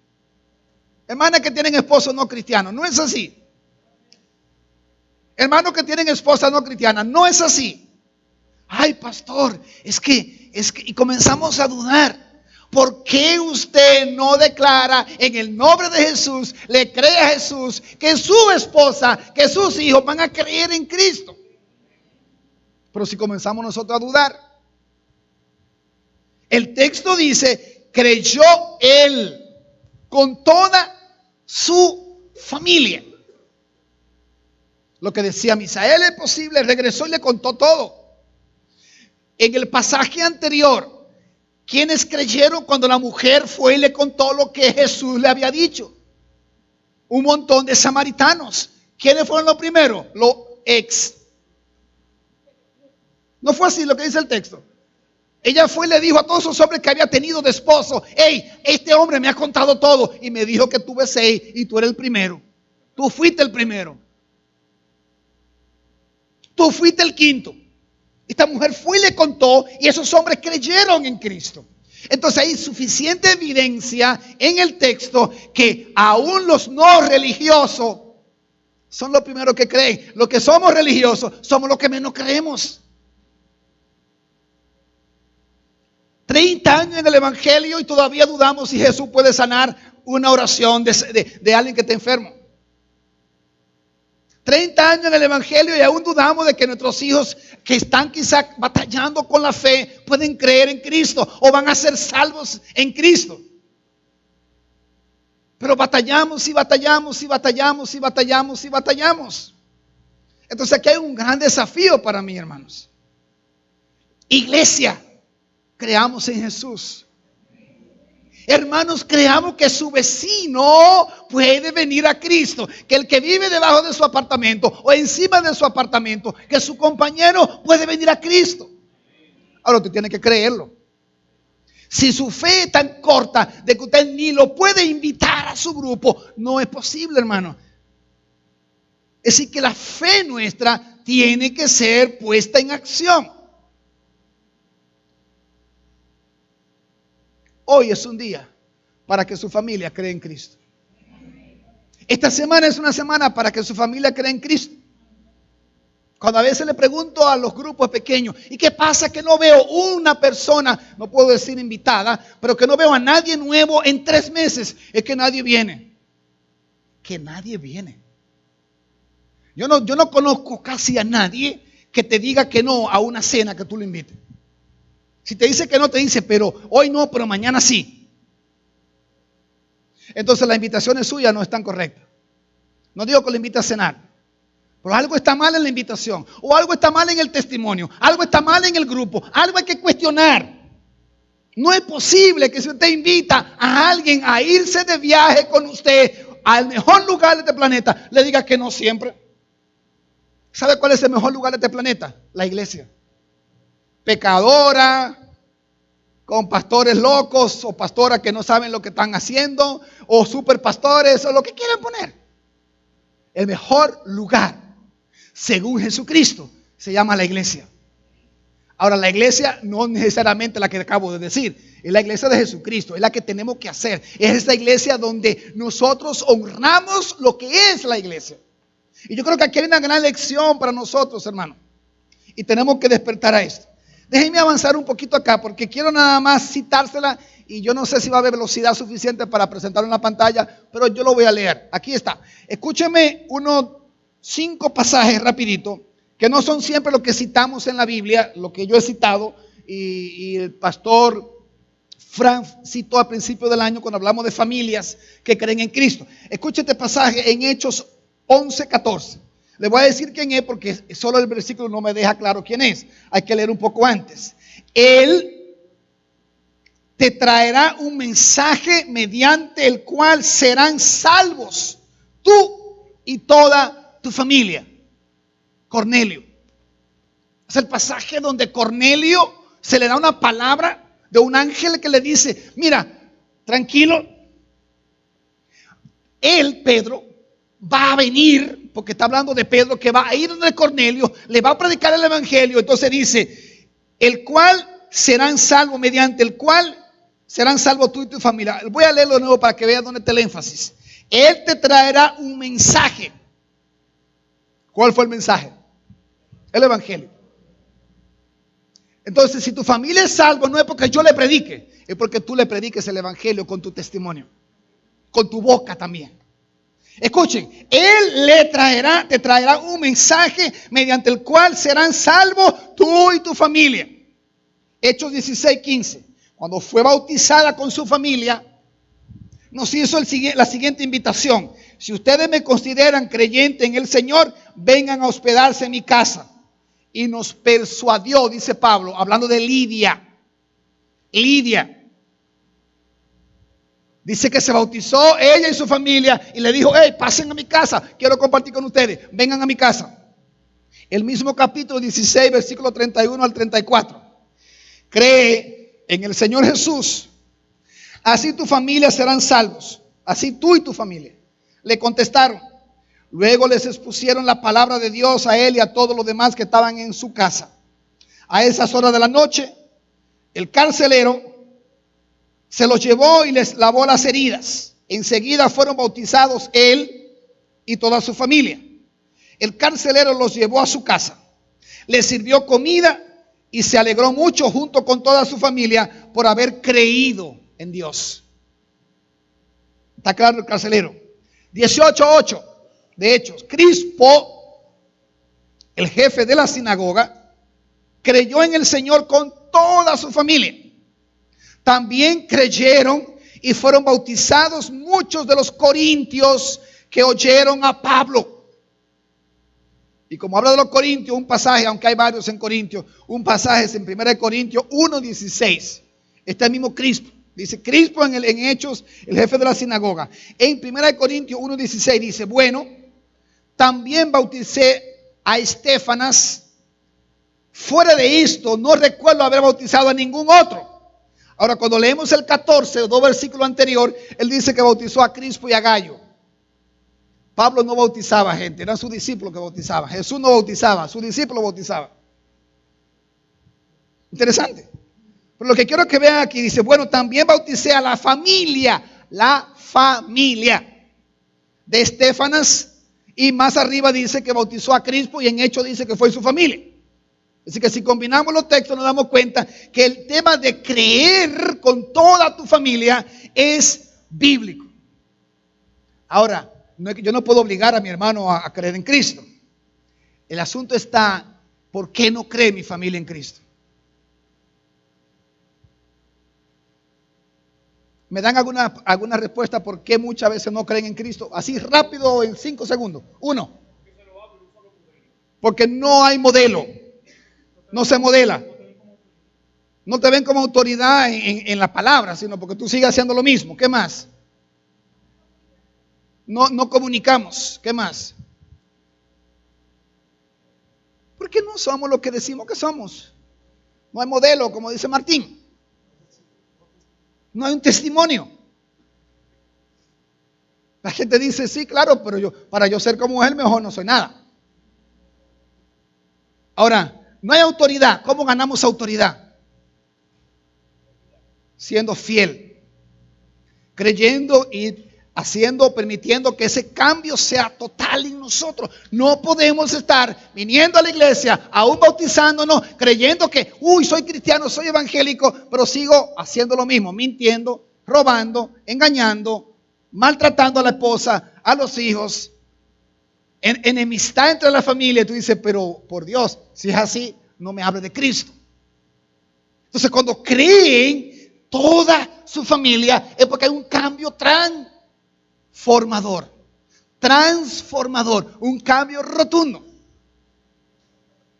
Hermanas que tienen esposos no cristianos, no es así. Hermanos que tienen esposa no cristiana, no es así. Ay, pastor, es que, y comenzamos a dudar. ¿Por qué usted no declara en el nombre de Jesús, le cree a Jesús, que su esposa, que sus hijos van a creer en Cristo? Pero si comenzamos nosotros a dudar, El texto dice, creyó él con toda su familia. Lo que decía Misael es posible, regresó y le contó todo. En el pasaje anterior, ¿quiénes creyeron cuando la mujer fue y le contó lo que Jesús le había dicho? Un montón de samaritanos. ¿Quiénes fueron los primeros? Los ex. No fue así lo que dice el texto. Ella fue y le dijo a todos esos hombres que había tenido de esposo: hey, este hombre me ha contado todo y me dijo que tuve 6 y tú eres el primero. Tú fuiste el primero. Tú fuiste el quinto. Esta mujer fue y le contó y esos hombres creyeron en Cristo. Entonces hay suficiente evidencia en el texto que aún los no religiosos son los primeros que creen. Los que somos religiosos somos los que menos creemos. 30 años en el Evangelio y todavía dudamos si Jesús puede sanar una oración de alguien que está enfermo. 30 años en el Evangelio y aún dudamos de que nuestros hijos que están quizá batallando con la fe pueden creer en Cristo o van a ser salvos en Cristo. Pero batallamos y batallamos y batallamos y batallamos y batallamos. Entonces aquí hay un gran desafío para mí, hermanos. Iglesia, creamos en Jesús. Hermanos, creamos que su vecino puede venir a Cristo. Que el que vive debajo de su apartamento o encima de su apartamento, que su compañero puede venir a Cristo. Ahora usted tiene que creerlo. Si su fe es tan corta de que usted ni lo puede invitar a su grupo, no es posible, hermano. Es decir, que la fe nuestra tiene que ser puesta en acción. Hoy es un día para que su familia cree en Cristo. Esta semana es una semana para que su familia cree en Cristo. Cuando a veces le pregunto a los grupos pequeños, ¿y qué pasa que no veo una persona, no puedo decir invitada, pero que no veo a nadie nuevo en 3 meses? Es que nadie viene. Que nadie viene. Yo no conozco casi a nadie que te diga que no a una cena que tú le invites. Si te dice que no, te dice, pero hoy no, pero mañana sí. Entonces las invitaciones suyas no están correctas. No digo que lo invite a cenar, pero algo está mal en la invitación, o algo está mal en el testimonio, algo está mal en el grupo, algo hay que cuestionar. No es posible que si usted invita a alguien a irse de viaje con usted al mejor lugar de este planeta, le diga que no siempre. ¿Sabe cuál es el mejor lugar de este planeta? La iglesia. Pecadora, con pastores locos o pastoras que no saben lo que están haciendo, o superpastores o lo que quieran poner. El mejor lugar, según Jesucristo, se llama la iglesia. Ahora, la iglesia no necesariamente la que acabo de decir, es la iglesia de Jesucristo, es la que tenemos que hacer. Es esa iglesia donde nosotros honramos lo que es la iglesia. Y yo creo que aquí hay una gran lección para nosotros, hermano. Y tenemos que despertar a esto. Déjenme avanzar un poquito acá porque quiero nada más citársela y yo no sé si va a haber velocidad suficiente para presentarlo en la pantalla, pero yo lo voy a leer. Aquí está. Escúcheme unos 5 pasajes rapidito, que no son siempre lo que citamos en la Biblia, lo que yo he citado y el pastor Frank citó al principio del año cuando hablamos de familias que creen en Cristo. Escuche este pasaje en Hechos 11:14. Le voy a decir quién es porque solo el versículo no me deja claro quién es. Hay que leer un poco antes. Él te traerá un mensaje mediante el cual serán salvos tú y toda tu familia. Cornelio. Es el pasaje donde Cornelio se le da una palabra de un ángel que le dice, mira, tranquilo. Él, Pedro, va a venir, porque está hablando de Pedro, que va a ir donde Cornelio, le va a predicar el evangelio. Entonces dice, el cual serán salvos, mediante el cual serán salvos tú y tu familia. Voy a leerlo de nuevo para que veas dónde está el énfasis. Él te traerá un mensaje. ¿Cuál fue el mensaje? El evangelio. Entonces, si tu familia es salvo, no es porque yo le predique, es porque tú le prediques el evangelio con tu testimonio, con tu boca también. Escuchen, Él te traerá un mensaje mediante el cual serán salvos tú y tu familia. Hechos 16:15. cuando fue bautizada con su familia, nos hizo la siguiente invitación. Si ustedes me consideran creyente en el Señor, vengan a hospedarse en mi casa. Y nos persuadió, dice Pablo, hablando de Lidia. Dice que se bautizó ella y su familia y le dijo, hey, pasen a mi casa, quiero compartir con ustedes, vengan a mi casa. El mismo capítulo 16, versículo 31 al 34. Cree en el Señor Jesús, así tu familia serán salvos, así tú y tu familia. Le contestaron. Luego les expusieron la palabra de Dios a él y a todos los demás que estaban en su casa. A esas horas de la noche, el carcelero se los llevó y les lavó las heridas. Enseguida fueron bautizados él y toda su familia. El carcelero los llevó a su casa, les sirvió comida y se alegró mucho junto con toda su familia por haber creído en Dios. ¿Está claro el carcelero? 18:8 de Hechos. Crispo, el jefe de la sinagoga, creyó en el Señor con toda su familia. También creyeron y fueron bautizados muchos de los corintios que oyeron a Pablo. Y como habla de los corintios, un pasaje, aunque hay varios en Corintios, un pasaje es en 1 Corintios 1:16. Está el mismo Crispo. Dice Crispo en Hechos, el jefe de la sinagoga. En 1 Corintios 1:16 dice, bueno, también bauticé a Estefanas. Fuera de esto, no recuerdo haber bautizado a ningún otro. Ahora, cuando leemos el 14, o 2 versículos anterior, él dice que bautizó a Crispo y a Gallo. Pablo no bautizaba gente, eran sus discípulos que bautizaban. Jesús no bautizaba, sus discípulos bautizaban. Interesante. Pero lo que quiero que vean aquí, dice, bueno, también bauticé a la familia de Estefanas. Y más arriba dice que bautizó a Crispo y en Hechos dice que fue su familia. Así que si combinamos los textos nos damos cuenta que el tema de creer con toda tu familia es bíblico. Ahora, yo no puedo obligar a mi hermano a creer en Cristo. El asunto está, ¿por qué no cree mi familia en Cristo? ¿Me dan alguna respuesta por qué muchas veces no creen en Cristo? Así rápido, en 5 segundos. 1. Porque no hay modelo. No se modela. No te ven como autoridad en la palabra, sino porque tú sigues haciendo lo mismo. ¿Qué más? No comunicamos. ¿Qué más? Porque no somos lo que decimos que somos. No hay modelo, como dice Martín. No hay un testimonio. La gente dice, sí, claro, pero para yo ser como él, mejor no soy nada. Ahora, no hay autoridad. ¿Cómo ganamos autoridad? Siendo fiel, creyendo y permitiendo que ese cambio sea total en nosotros. No podemos estar viniendo a la iglesia, aún bautizándonos, creyendo que, soy cristiano, soy evangélico, pero sigo haciendo lo mismo, mintiendo, robando, engañando, maltratando a la esposa, a los hijos, enemistad entre la familia. Tú dices, pero por Dios, si es así, no me hable de Cristo. Entonces, cuando creen toda su familia, es porque hay un cambio transformador, un cambio rotundo.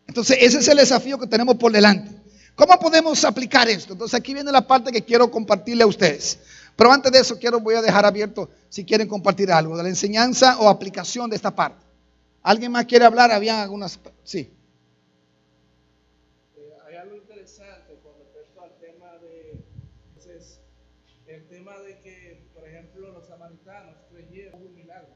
Entonces, ese es el desafío que tenemos por delante. ¿Cómo podemos aplicar esto? Entonces, aquí viene la parte que quiero compartirle a ustedes. Pero antes de eso, voy a dejar abierto si quieren compartir algo de la enseñanza o aplicación de esta parte. ¿Alguien más quiere hablar? Había algunas. Sí. Hay algo interesante con respecto al tema de. Entonces, el tema de que, por ejemplo, los samaritanos creyeron un milagro.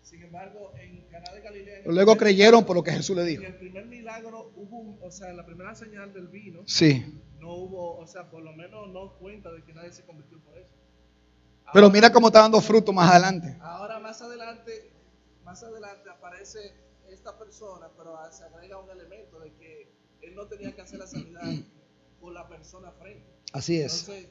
Sin embargo, en Caná de Galilea. Luego creyeron por lo que Jesús le dijo. En el primer milagro hubo, en la primera señal del vino. Sí. No hubo, por lo menos no cuenta de que nadie se convirtió por eso. Pero mira cómo está dando fruto más adelante. Ahora más adelante aparece esta persona, pero se agrega un elemento de que él no tenía que hacer la sanidad con la persona frente. Así es. Entonces,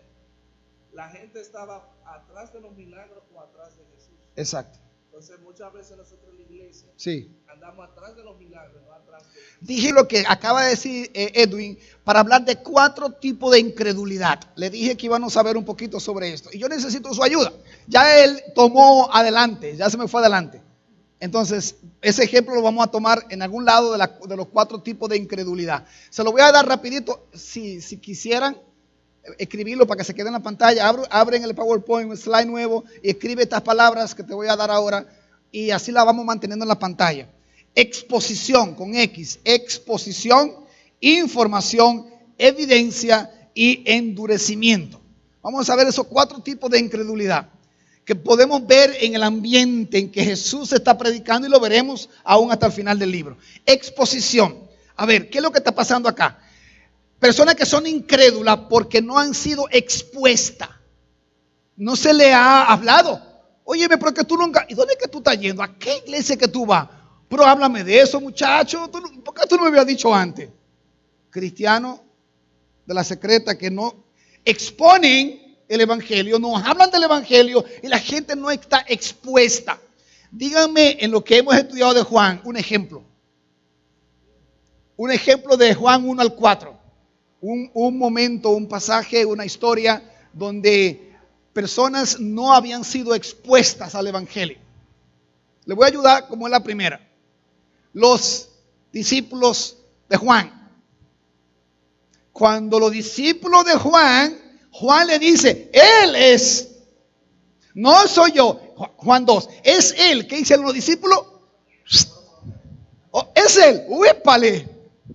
la gente estaba atrás de los milagros o atrás de Jesús. Exacto. Entonces, muchas veces nosotros en la iglesia sí. andamos atrás de los los milagros, no atrás de ellos. Dije lo que acaba de decir Edwin, para hablar de 4 tipos de incredulidad. Le dije que íbamos a ver un poquito sobre esto. Y yo necesito su ayuda. Ya él tomó adelante, ya se me fue adelante. Entonces, ese ejemplo lo vamos a tomar en algún lado de los 4 tipos de incredulidad. Se lo voy a dar rapidito. Si quisieran escribirlo para que se quede en la pantalla, abren el PowerPoint, un slide nuevo y escribe estas palabras que te voy a dar ahora. Y así la vamos manteniendo en la pantalla. Exposición con X, exposición, información, evidencia y endurecimiento. Vamos a ver esos 4 tipos de incredulidad que podemos ver en el ambiente en que Jesús está predicando y lo veremos aún hasta el final del libro. Exposición. A ver, ¿qué es lo que está pasando acá? Personas que son incrédulas porque no han sido expuestas. No se le ha hablado. Óyeme, pero que tú nunca... ¿Y dónde es que tú estás yendo? ¿A qué iglesia que tú vas? Pero háblame de eso, muchacho. ¿Por qué tú no me habías dicho antes? Cristianos de la secreta que no exponen el evangelio, no hablan del evangelio y la gente no está expuesta. Díganme en lo que hemos estudiado de Juan, un ejemplo. Un ejemplo de Juan 1 al 4. Un momento, un pasaje, una historia donde personas no habían sido expuestas al evangelio. Le voy a ayudar como es la primera. Los discípulos de Juan. Cuando los discípulos de Juan le dice, Él es, no soy yo. Juan 2, es Él. ¿Qué dicen los discípulos? Oh, es Él. ¡Uépale!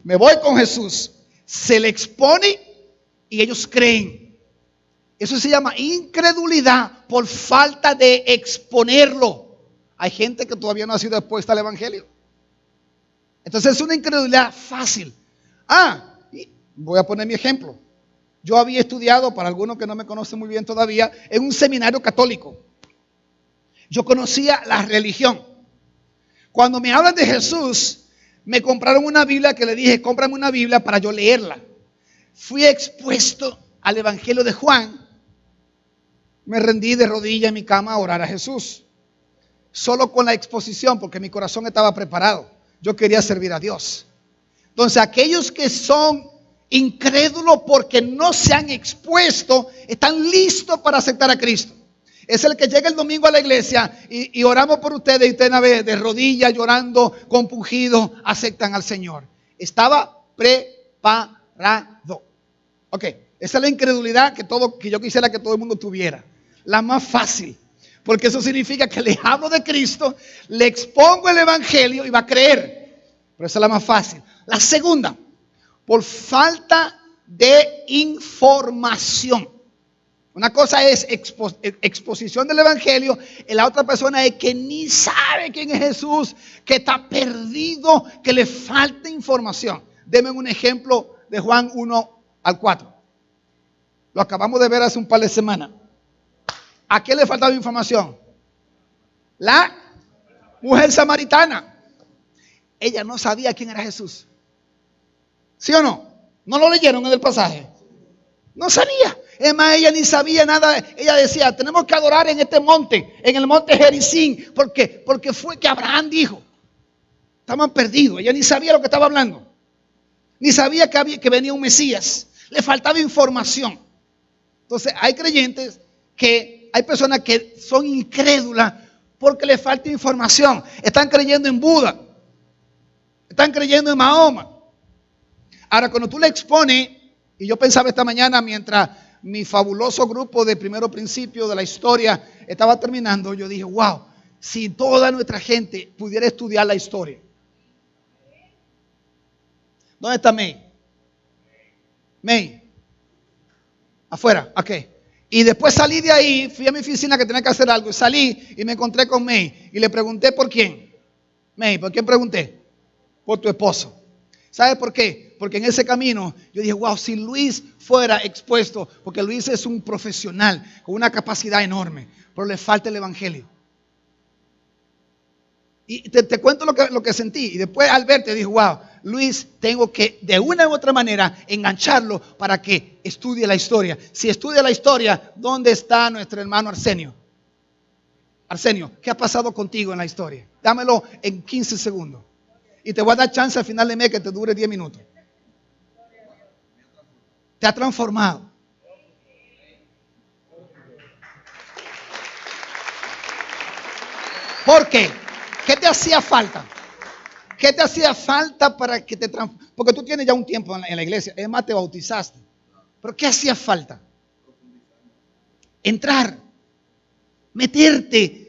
Me voy con Jesús. Se le expone y ellos creen. Eso se llama incredulidad por falta de exponerlo. Hay gente que todavía no ha sido expuesta al evangelio. Entonces es una incredulidad fácil. Voy a poner mi ejemplo. Yo había estudiado, para algunos que no me conocen muy bien todavía, en un seminario católico. Yo conocía la religión. Cuando me hablan de Jesús, me compraron una Biblia que le dije, cómprame una Biblia para yo leerla. Fui expuesto al evangelio de Juan. Me rendí de rodillas en mi cama a orar a Jesús. Solo con la exposición, porque mi corazón estaba preparado. Yo quería servir a Dios. Entonces, aquellos que son incrédulos porque no se han expuesto, están listos para aceptar a Cristo. Es el que llega el domingo a la iglesia y oramos por ustedes y ustedes de rodillas, llorando, compungidos, aceptan al Señor. Estaba preparado. Ok, esa es la incredulidad que yo quisiera que todo el mundo tuviera. La más fácil. Porque eso significa que le hablo de Cristo, le expongo el evangelio y va a creer. Pero esa es la más fácil. La segunda, por falta de información. Una cosa es exposición del evangelio, y la otra persona es que ni sabe quién es Jesús, que está perdido, que le falta información. Denme un ejemplo de Juan 1 al 4. Lo acabamos de ver hace un par de semanas. ¿A qué le faltaba información? La mujer samaritana. Ella no sabía quién era Jesús. ¿Sí o no? ¿No lo leyeron en el pasaje? No sabía. Es más, ella ni sabía nada. Ella decía, tenemos que adorar en este monte, en el monte Gerizim. ¿Por qué? Porque fue que Abraham dijo. Estaban perdidos. Ella ni sabía lo que estaba hablando. Ni sabía que venía un Mesías. Le faltaba información. Entonces, hay creyentes hay personas que son incrédulas porque le falta información. Están creyendo en Buda. Están creyendo en Mahoma. Ahora, cuando tú le expones, y yo pensaba esta mañana mientras mi fabuloso grupo de Primero Principio de la historia estaba terminando, yo dije, wow, si toda nuestra gente pudiera estudiar la historia. ¿Dónde está May? May. Afuera, ok. Y después salí de ahí, fui a mi oficina que tenía que hacer algo, y salí y me encontré con May y le pregunté por quién. May, ¿por quién pregunté? Por tu esposo. ¿Sabe por qué? Porque en ese camino yo dije, wow, si Luis fuera expuesto, porque Luis es un profesional con una capacidad enorme, pero le falta el evangelio. Y te cuento lo que sentí. Y después al verte dije, wow, Luis, tengo que de una u otra manera engancharlo para que estudie la historia. Si estudia la historia, ¿dónde está nuestro hermano Arsenio? Arsenio, ¿qué ha pasado contigo en la historia? Dámelo en 15 segundos. Y te voy a dar chance al final de mes que te dure 10 minutos. Te ha transformado. ¿Por qué? ¿Qué te hacía falta? ¿Qué te hacía falta para que te transformara? Porque tú tienes ya un tiempo en la iglesia. Es más, te bautizaste. ¿Pero qué hacía falta? Entrar. Meterte.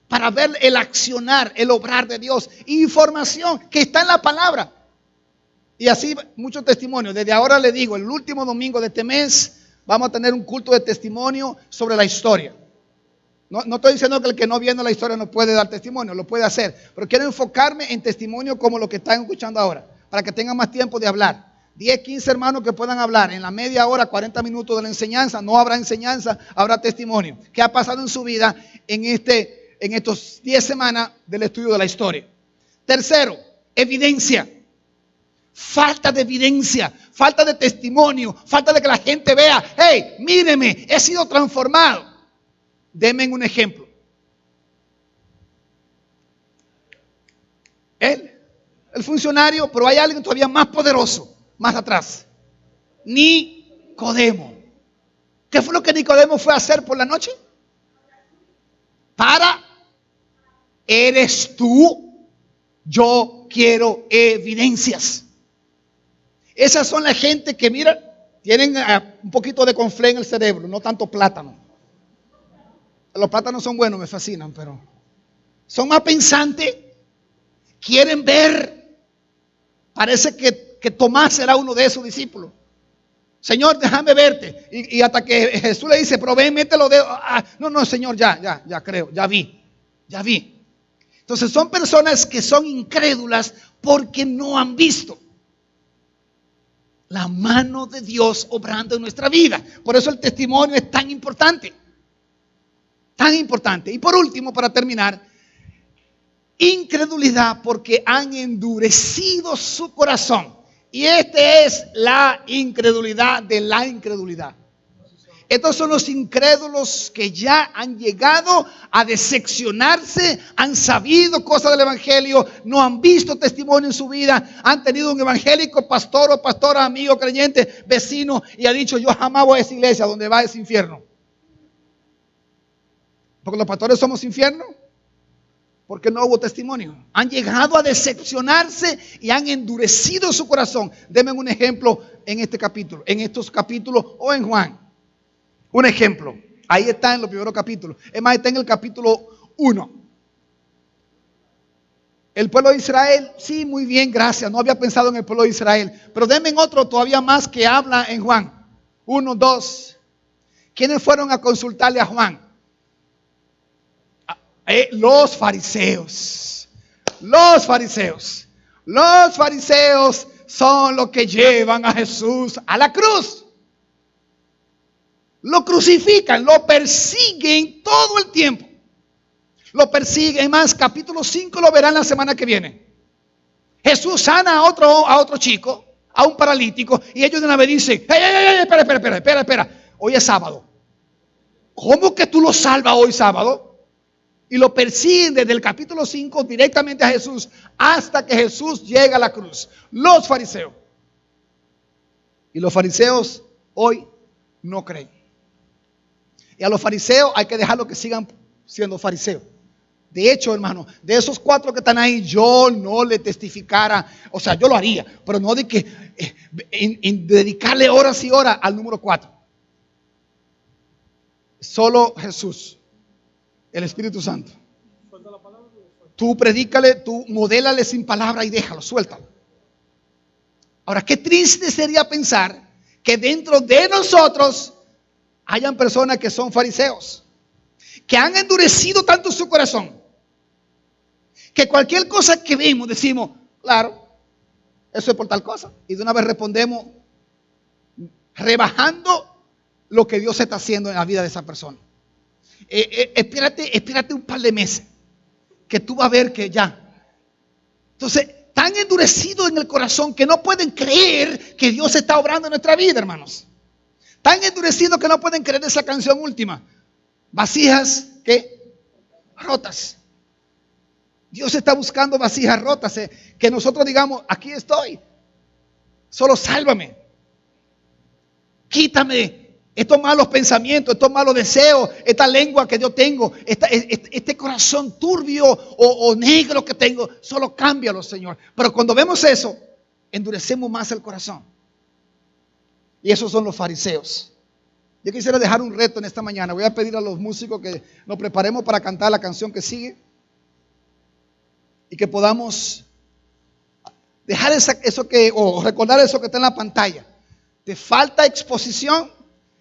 Para ver el accionar, el obrar de Dios. Información que está en la palabra. Y así muchos testimonios. Desde ahora le digo, el último domingo de este mes vamos a tener un culto de testimonio sobre la historia. No estoy diciendo que el que no viene la historia no puede dar testimonio, lo puede hacer. Pero quiero enfocarme en testimonio como lo que están escuchando ahora, para que tengan más tiempo de hablar. 10, 15 hermanos que puedan hablar. En la media hora, 40 minutos de la enseñanza, no habrá enseñanza, habrá testimonio. ¿Qué ha pasado en su vida en estos 10 semanas del estudio de la historia? Tercero, evidencia. Falta de evidencia, falta de testimonio, falta de que la gente vea, hey, míreme, he sido transformado. Denme un ejemplo. El funcionario, pero hay alguien todavía más poderoso, más atrás. Nicodemo. ¿Qué fue lo que Nicodemo fue a hacer por la noche? Eres tú, yo quiero evidencias. Esas son la gente que, mira, tienen un poquito de conflé en el cerebro, no tanto plátano. Los plátanos son buenos, me fascinan, pero son más pensantes, quieren ver. Parece que Tomás era uno de esos discípulos. Señor, déjame verte. Y hasta que Jesús le dice, pero ven, mete los dedos. No, Señor, ya creo, ya vi. Entonces son personas que son incrédulas porque no han visto la mano de Dios obrando en nuestra vida. Por eso el testimonio es tan importante. Tan importante. Y por último, para terminar, incredulidad porque han endurecido su corazón. Y esta es la incredulidad de la incredulidad. Estos son los incrédulos que ya han llegado a decepcionarse, han sabido cosas del evangelio, no han visto testimonio en su vida, han tenido un evangélico, pastor o pastora, amigo, creyente, vecino, y ha dicho, yo jamás voy a esa iglesia, donde va es infierno. Porque los pastores somos infierno, porque no hubo testimonio. Han llegado a decepcionarse y han endurecido su corazón. Denme un ejemplo en este capítulo, en estos capítulos o en Juan. Un ejemplo. Ahí está en los primeros capítulos. Es más, está en el capítulo 1. El pueblo de Israel, sí, muy bien, gracias. No había pensado en el pueblo de Israel. Pero denme otro todavía más que habla en Juan. 1, 2. ¿Quiénes fueron a consultarle a Juan? Los fariseos. Los fariseos. Los fariseos son los que llevan a Jesús a la cruz. Lo crucifican, lo persiguen todo el tiempo. Lo persiguen. Más, capítulo 5 lo verán la semana que viene. Jesús sana a otro chico, a un paralítico, y ellos de una vez dicen, espera. Hoy es sábado. ¿Cómo que tú lo salvas hoy sábado? Y lo persiguen desde el capítulo 5 directamente a Jesús hasta que Jesús llega a la cruz. Los fariseos. Y los fariseos hoy no creen. Y a los fariseos hay que dejarlo que sigan siendo fariseos. De hecho, hermano, de esos 4 que están ahí, yo no le testificara. O sea, yo lo haría, pero no de que en dedicarle horas y horas al número 4. Solo Jesús. El Espíritu Santo. Tú predícale, tú modélale sin palabra y déjalo, suéltalo. Ahora, qué triste sería pensar que dentro de nosotros hayan personas que son fariseos, que han endurecido tanto su corazón, que cualquier cosa que vemos decimos, claro, eso es por tal cosa. Y de una vez respondemos rebajando lo que Dios está haciendo en la vida de esa persona. Espérate un par de meses que tú vas a ver que ya. Entonces, tan endurecido en el corazón que no pueden creer que Dios está obrando en nuestra vida, hermanos. Tan endurecido que no pueden creer esa canción última. Vasijas que rotas. Dios está buscando vasijas rotas, que nosotros digamos, aquí estoy, solo sálvame. Quítame estos malos pensamientos, estos malos deseos, esta lengua que yo tengo, este corazón turbio o negro que tengo, solo cámbialo, Señor. Pero cuando vemos eso, endurecemos más el corazón. Y esos son los fariseos. Yo quisiera dejar un reto en esta mañana. Voy a pedir a los músicos que nos preparemos para cantar la canción que sigue. Y que podamos dejar recordar eso que está en la pantalla. ¿Te falta exposición?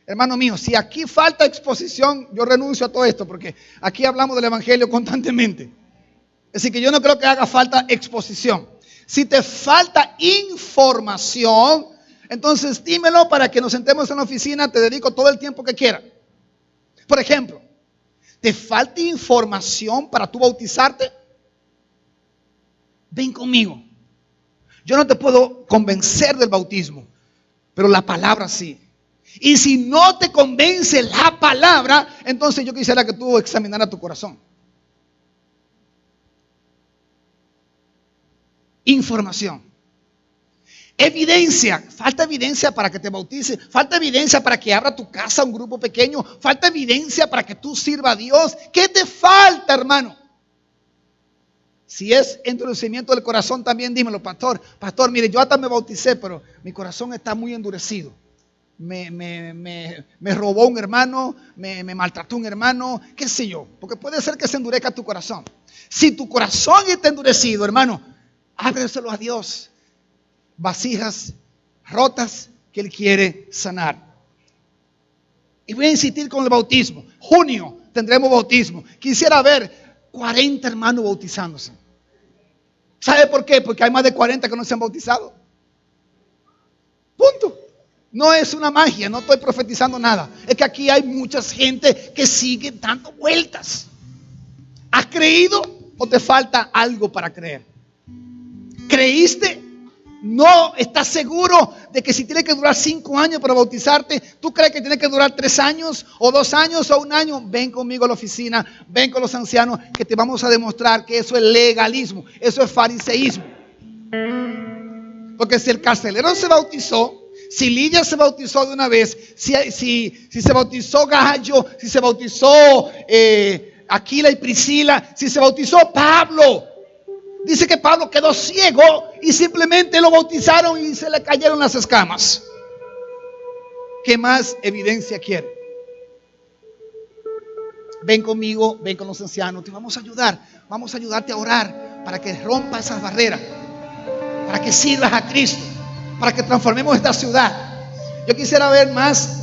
Hermano mío, si aquí falta exposición, yo renuncio a todo esto, porque aquí hablamos del evangelio constantemente. Así que yo no creo que haga falta exposición. Si te falta información, entonces dímelo para que nos sentemos en la oficina, te dedico todo el tiempo que quiera. Por ejemplo, ¿te falta información para tú bautizarte? Ven conmigo. Yo no te puedo convencer del bautismo, pero la palabra sí. Y si no te convence la palabra, entonces yo quisiera que tú examinaras tu corazón. Información. Evidencia. Falta evidencia para que te bautices. Falta evidencia para que abra tu casa a un grupo pequeño. Falta evidencia para que tú sirvas a Dios. ¿Qué te falta, hermano? Si es endurecimiento del corazón, también dímelo, pastor. Pastor, mire, yo hasta me bauticé, pero mi corazón está muy endurecido. Me robó un hermano, me maltrató un hermano, qué sé yo. Porque puede ser que se endurezca tu corazón. Si tu corazón está endurecido, hermano, ábreselo a Dios. Vasijas rotas que Él quiere sanar. Y voy a insistir con el bautismo. Junio tendremos bautismo. Quisiera ver 40 hermanos bautizándose. ¿Sabe por qué? Porque hay más de 40 que no se han bautizado. Punto. No es una magia, no estoy profetizando nada. Es que aquí hay mucha gente que sigue dando vueltas. ¿Has creído o te falta algo para creer? ¿Creíste? No estás seguro de que si tiene que durar 5 años para bautizarte, ¿tú crees que tiene que durar 3 años o 2 años o 1 año? Ven conmigo a la oficina, ven con los ancianos que te vamos a demostrar que eso es legalismo, eso es fariseísmo. Porque si el carcelero se bautizó, si Lidia se bautizó de una vez, si se bautizó Gallo, si se bautizó Aquila y Priscila, si se bautizó Pablo, dice que Pablo quedó ciego y simplemente lo bautizaron y se le cayeron las escamas. ¿Qué más evidencia quiere? Ven conmigo, ven con los ancianos, te vamos a ayudar. Vamos a ayudarte a orar para que rompa esas barreras, para que sirvas a Cristo, para que transformemos esta ciudad. Yo quisiera ver más.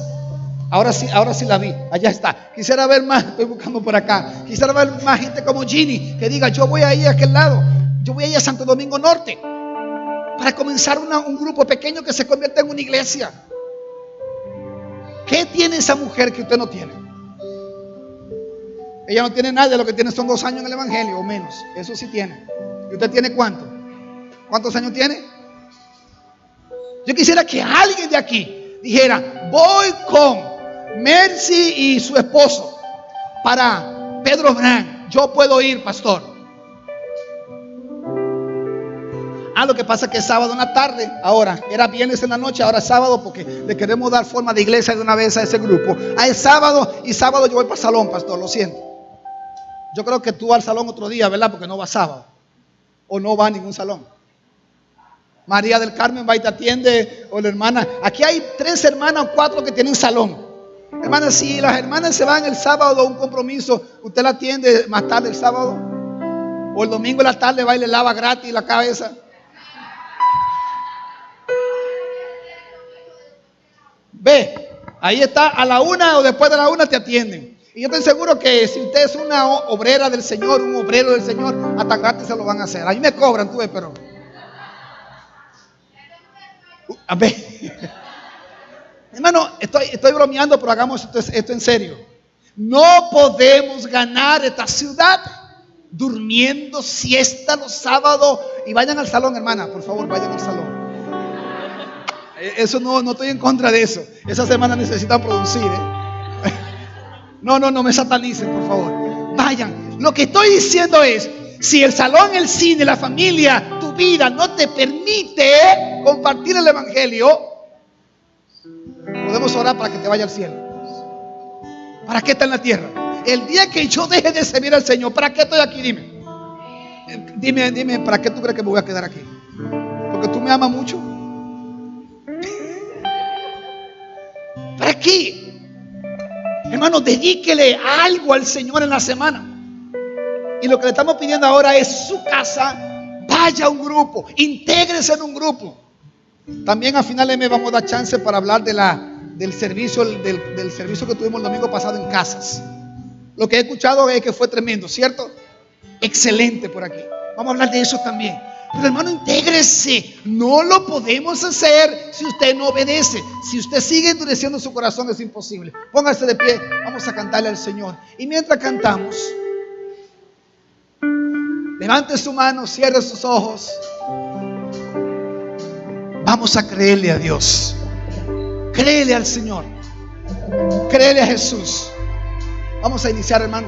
Ahora sí la vi, allá está. Quisiera ver más, estoy buscando por acá. Quisiera ver más gente como Ginny, que diga, yo voy a ir a aquel lado. Yo voy a ir a Santo Domingo Norte para comenzar un grupo pequeño que se convierta en una iglesia. ¿Qué tiene esa mujer que usted no tiene? Ella no tiene nada, lo que tiene son 2 años en el evangelio o menos. Eso sí tiene. ¿Y usted tiene cuánto? ¿Cuántos años tiene? Yo quisiera que alguien de aquí dijera, voy con Mercy y su esposo para Pedro Brand. Yo puedo ir, pastor. Lo que pasa es que es sábado en la tarde. Ahora, era viernes en la noche, ahora es sábado, porque le queremos dar forma de iglesia de una vez a ese grupo. Es sábado, y sábado yo voy para el salón, pastor, lo siento. Yo creo que tú vas al salón otro día, ¿verdad? Porque no va sábado, o no va a ningún salón. María del Carmen va y te atiende, o la hermana. Aquí hay 3 hermanas o 4 que tienen salón. Hermanas, si las hermanas se van el sábado a un compromiso, ¿usted la atiende más tarde el sábado? O el domingo en la tarde va y le lava gratis la cabeza. Ve, ahí está, a la 1 o después de la 1 te atienden. Y yo estoy seguro que si usted es una obrera del Señor, un obrero del Señor, hasta gratis se lo van a hacer. A mí me cobran, tú ves, pero a ver. Hermano, estoy bromeando, pero hagamos esto en serio. No podemos ganar esta ciudad durmiendo siesta los sábados. Y vayan al salón, hermana, por favor, vayan al salón. Eso no estoy en contra de eso. Esas hermanas necesitan producir, No me satanicen, por favor. Vayan. Lo que estoy diciendo es, Si el salón, el cine, la familia, tu vida no te permite compartir el evangelio, podemos orar para que te vaya al cielo. ¿Para qué está en la tierra? El día que yo deje de servir al Señor, ¿para qué estoy aquí? Dime, ¿para qué tú crees que me voy a quedar aquí? ¿Porque tú me amas mucho? ¿Para qué? Hermano, dedíquele algo al Señor en la semana. Y lo que le estamos pidiendo ahora es su casa. Vaya a un grupo, intégrese en un grupo. También a final de mes vamos a dar chance para hablar del servicio que tuvimos el domingo pasado en casas. Lo que he escuchado es que fue tremendo, ¿cierto? Excelente por aquí. Vamos a hablar de eso también. Pero hermano, intégrese. No lo podemos hacer si usted no obedece. Si usted sigue endureciendo su corazón, es imposible. Póngase de pie, vamos a cantarle al Señor. Y mientras cantamos, levante su mano, cierre sus ojos. Vamos a creerle a Dios. Créele al Señor. Créele a Jesús. Vamos a iniciar, hermano.